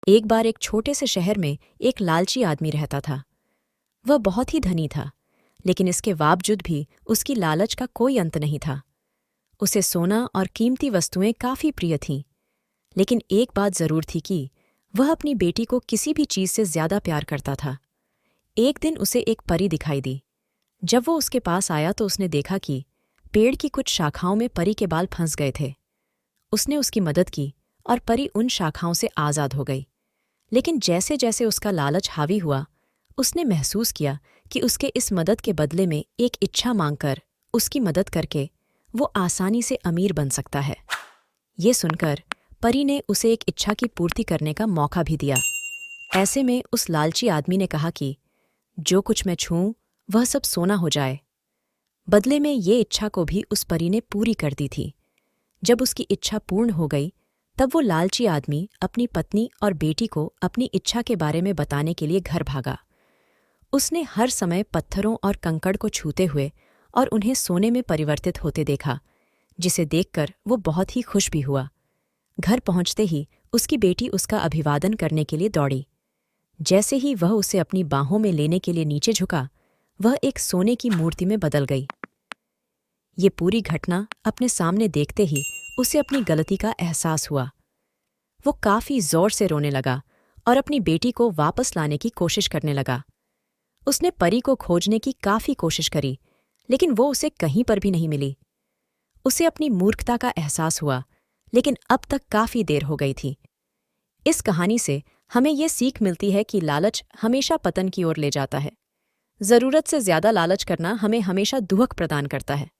एक बार एक छोटे से शहर में एक लालची आदमी रहता था। वह बहुत ही धनी था, लेकिन इसके बावजूद भी उसकी लालच का कोई अंत नहीं था। उसे सोना और कीमती वस्तुएं काफी प्रिय थीं, लेकिन एक बात जरूर थी कि वह अपनी बेटी को किसी भी चीज से ज्यादा प्यार करता था। एक दिन उसे एक परी दिखाई दी। जब वो उसके पास आया तो उसने देखा कि पेड़ की कुछ शाखाओं में परी के बाल फंस गए थे। उसने उसकी मदद की और परी उन शाखाओं से आजाद हो गई। लेकिन जैसे जैसे उसका लालच हावी हुआ, उसने महसूस किया कि उसके इस मदद के बदले में एक इच्छा मांगकर उसकी मदद करके वो आसानी से अमीर बन सकता है। ये सुनकर परी ने उसे एक इच्छा की पूर्ति करने का मौका भी दिया। ऐसे में उस लालची आदमी ने कहा कि जो कुछ मैं छूऊं वह सब सोना हो जाए। बदले में ये इच्छा को भी उस परी ने पूरी कर दी थी। जब उसकी इच्छा पूर्ण हो गई, तब वो लालची आदमी अपनी पत्नी और बेटी को अपनी इच्छा के बारे में बताने के लिए घर भागा। उसने हर समय पत्थरों और कंकड़ को छूते हुए और उन्हें सोने में परिवर्तित होते देखा, जिसे देखकर वो बहुत ही खुश भी हुआ। घर पहुंचते ही उसकी बेटी उसका अभिवादन करने के लिए दौड़ी। जैसे ही वह उसे अपनी बाहों में लेने के लिए नीचे झुका, वह एक सोने की मूर्ति में बदल गई। ये पूरी घटना अपने सामने देखते ही उसे अपनी गलती का एहसास हुआ। वो काफी जोर से रोने लगा और अपनी बेटी को वापस लाने की कोशिश करने लगा। उसने परी को खोजने की काफी कोशिश करी, लेकिन वो उसे कहीं पर भी नहीं मिली। उसे अपनी मूर्खता का एहसास हुआ, लेकिन अब तक काफी देर हो गई थी। इस कहानी से हमें ये सीख मिलती है कि लालच हमेशा पतन की ओर ले जाता है। जरूरत से ज्यादा लालच करना हमें हमेशा दुहक प्रदान करता है।